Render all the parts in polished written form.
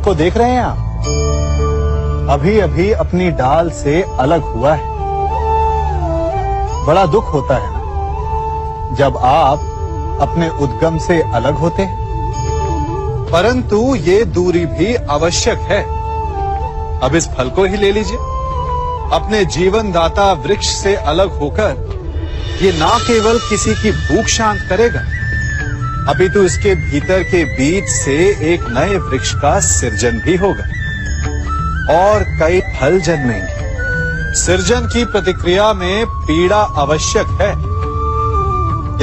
को देख रहे हैं आप? अभी अभी अपनी डाल से अलग हुआ है। बड़ा दुख होता है ना जब आप अपने उद्गम से अलग होते हैं, परंतु ये दूरी भी आवश्यक है। अब इस फल को ही ले लीजिए। अपने जीवनदाता वृक्ष से अलग होकर ये ना केवल किसी की भूख शांत करेगा, अपितु इसके भीतर के बीज से एक नए वृक्ष का सृजन भी होगा और कई फल जन्मेंगे। सृजन की प्रतिक्रिया में पीड़ा आवश्यक है।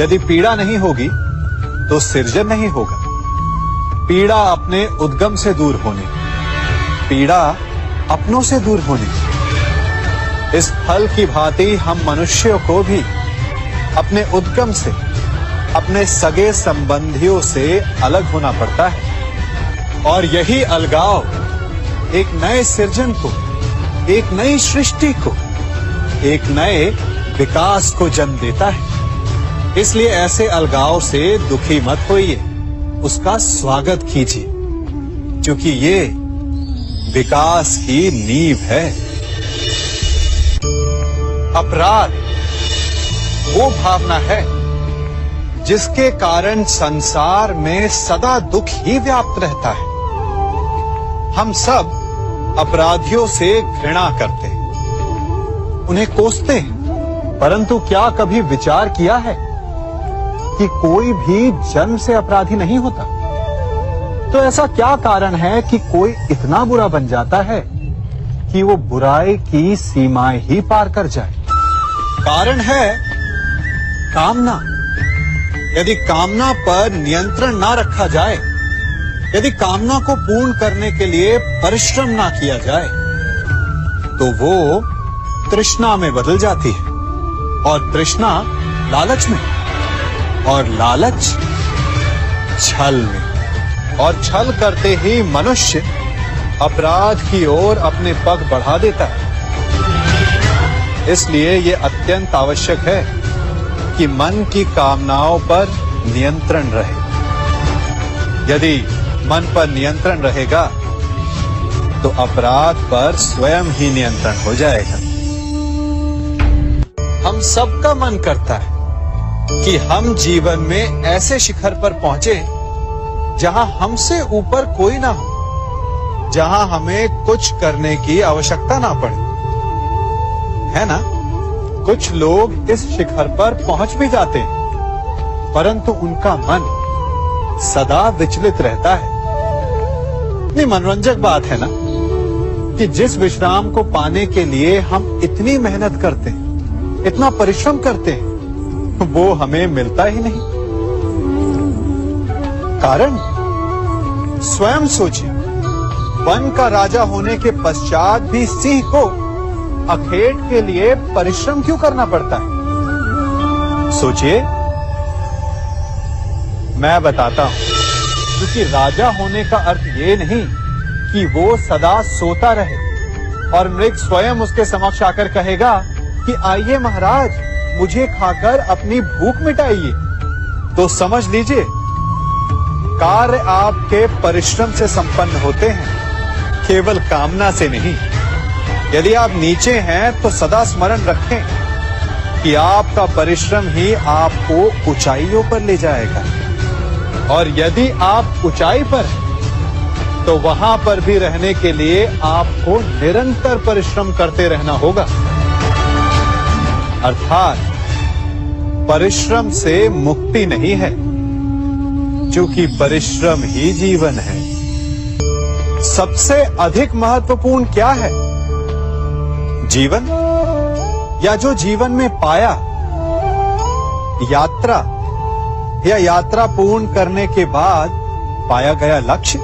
यदि पीड़ा नहीं होगी तो सृजन नहीं होगा। पीड़ा अपने उद्गम से दूर होने, पीड़ा अपनों से दूर होने। इस फल की भांति हम मनुष्यों को भी अपने उद्गम से, अपने सगे संबंधियों से अलग होना पड़ता है। और यही अलगाव एक नए सृजन को, एक नई सृष्टि को, एक नए विकास को जन्म देता है। इसलिए ऐसे अलगाव से दुखी मत होइए, उसका स्वागत कीजिए, क्योंकि ये विकास की नींव है। अपराध वो भावना है जिसके कारण संसार में सदा दुख ही व्याप्त रहता है। हम सब अपराधियों से घृणा करते हैं, उन्हें कोसते हैं, परंतु क्या कभी विचार किया है कि कोई भी जन्म से अपराधी नहीं होता? तो ऐसा क्या कारण है कि कोई इतना बुरा बन जाता है कि वो बुराई की सीमाएं ही पार कर जाए? कारण है कामना। यदि कामना पर नियंत्रण ना रखा जाए, यदि कामना को पूर्ण करने के लिए परिश्रम ना किया जाए, तो वो तृष्णा में बदल जाती है, और तृष्णा लालच में, और लालच छल में, और छल करते ही मनुष्य अपराध की ओर अपने पग बढ़ा देता है। इसलिए ये अत्यंत आवश्यक है कि मन की कामनाओं पर नियंत्रण रहे। यदि मन पर नियंत्रण रहेगा तो अपराध पर स्वयं ही नियंत्रण हो जाएगा। हम सबका मन करता है कि हम जीवन में ऐसे शिखर पर पहुंचे जहां हमसे ऊपर कोई ना हो, जहां हमें कुछ करने की आवश्यकता ना पड़े, है ना? कुछ लोग इस शिखर पर पहुंच भी जाते हैं, परंतु उनका मन सदा विचलित रहता है। इतनी मनोरंजक बात है ना कि जिस विश्राम को पाने के लिए हम इतनी मेहनत करते हैं, इतना परिश्रम करते हैं, वो हमें मिलता ही नहीं। कारण स्वयं सोचिए, वन का राजा होने के पश्चात भी सिंह को अखेट के लिए परिश्रम क्यों करना पड़ता है? सोचिए। मैं बताता हूं, क्योंकि राजा होने का अर्थ ये नहीं कि वो सदा सोता रहे और मृग स्वयं उसके समक्ष आकर कहेगा कि आइए महाराज, मुझे खाकर अपनी भूख मिटाइए। तो समझ लीजिए, कार्य आपके परिश्रम से संपन्न होते हैं, केवल कामना से नहीं। यदि आप नीचे हैं तो सदा स्मरण रखें कि आपका परिश्रम ही आपको ऊंचाइयों पर ले जाएगा, और यदि आप ऊंचाई पर हैं तो वहां पर भी रहने के लिए आपको निरंतर परिश्रम करते रहना होगा। अर्थात परिश्रम से मुक्ति नहीं है, क्योंकि परिश्रम ही जीवन है। सबसे अधिक महत्वपूर्ण क्या है? जीवन, या जो जीवन में पाया, यात्रा, या यात्रा पूर्ण करने के बाद पाया गया लक्ष्य,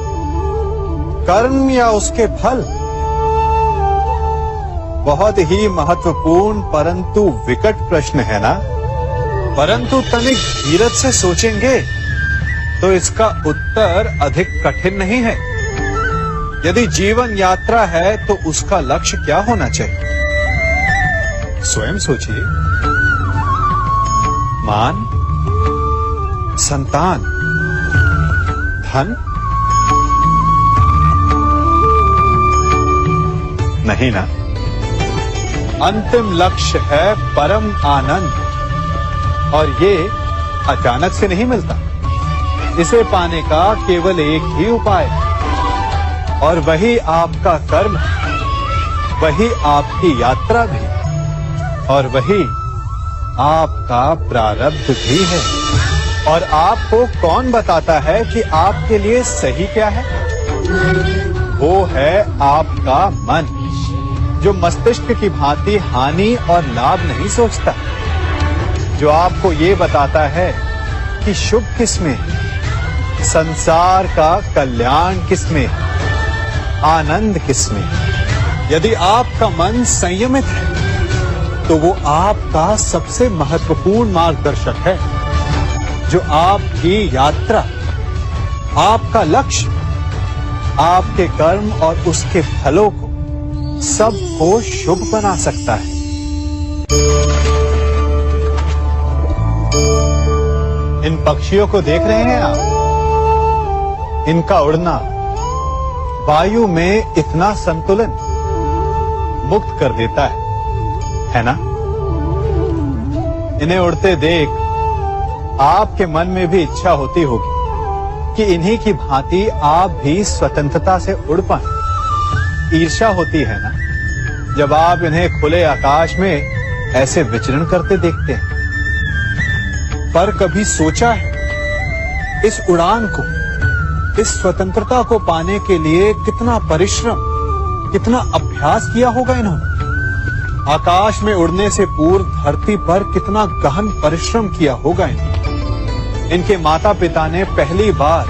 कर्म या उसके फल? बहुत ही महत्वपूर्ण परंतु विकट प्रश्न है ना? परंतु तनिक धीरज से सोचेंगे तो इसका उत्तर अधिक कठिन नहीं है। यदि जीवन यात्रा है तो उसका लक्ष्य क्या होना चाहिए? स्वयं सोचिए। मान, संतान, धन, नहीं ना? अंतिम लक्ष्य है परम आनंद, और ये अचानक से नहीं मिलता। इसे पाने का केवल एक ही उपाय है, और वही आपका कर्म है, वही आपकी यात्रा भी, और वही आपका प्रारब्ध भी है। और आपको कौन बताता है कि आपके लिए सही क्या है? वो है आपका मन, जो मस्तिष्क की भांति हानि और लाभ नहीं सोचता, जो आपको ये बताता है कि शुभ किसमें है, संसार का कल्याण किसमें है, आनंद किसमें है। यदि आपका मन संयमित है तो वो आपका सबसे महत्वपूर्ण मार्गदर्शक है, जो आपकी यात्रा, आपका लक्ष्य, आपके कर्म और उसके फलों को सबको शुभ बना सकता है। इन पक्षियों को देख रहे हैं आप? इनका उड़ना वायु में इतना संतुलन मुक्त कर देता है ना? इन्हें उड़ते देख आपके मन में भी इच्छा होती होगी कि इन्हीं की भांति आप भी स्वतंत्रता से उड़ पाएं। ईर्ष्या होती है ना, जब आप इन्हें खुले आकाश में ऐसे विचरण करते देखते हैं। पर कभी सोचा है इस उड़ान को, इस स्वतंत्रता को पाने के लिए कितना परिश्रम, कितना अभ्यास किया होगा इन्होंने? आकाश में उड़ने से पूर्व धरती पर कितना गहन परिश्रम किया होगा इन्होंने। इनके माता पिता ने पहली बार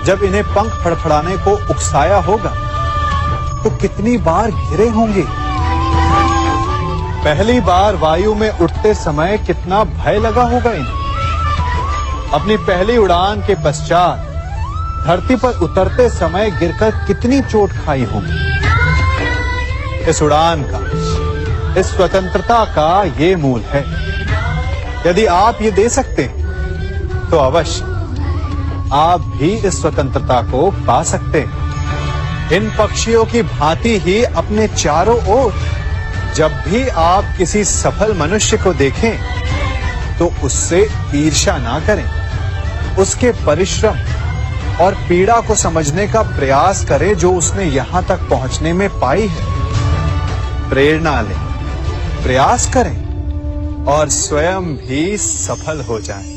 जब इन्हें पंख फड़फड़ाने को उकसाया होगा तो कितनी बार गिरे होंगे। पहली बार वायु में उड़ते समय कितना भय लगा होगा इन्हें। अपनी पहली उड़ान के पश्चात धरती पर उतरते समय गिरकर कितनी चोट खाई होगी। इस उड़ान का, इस स्वतंत्रता का ये मूल है। यदि आप ये दे सकते हैं तो अवश्य आप भी इस स्वतंत्रता को पा सकते हैं। इन पक्षियों की भांति ही अपने चारों ओर जब भी आप किसी सफल मनुष्य को देखें तो उससे ईर्ष्या ना करें, उसके परिश्रम और पीड़ा को समझने का प्रयास करें जो उसने यहां तक पहुंचने में पाई है। प्रेरणा लें, प्रयास करें और स्वयं भी सफल हो जाएं।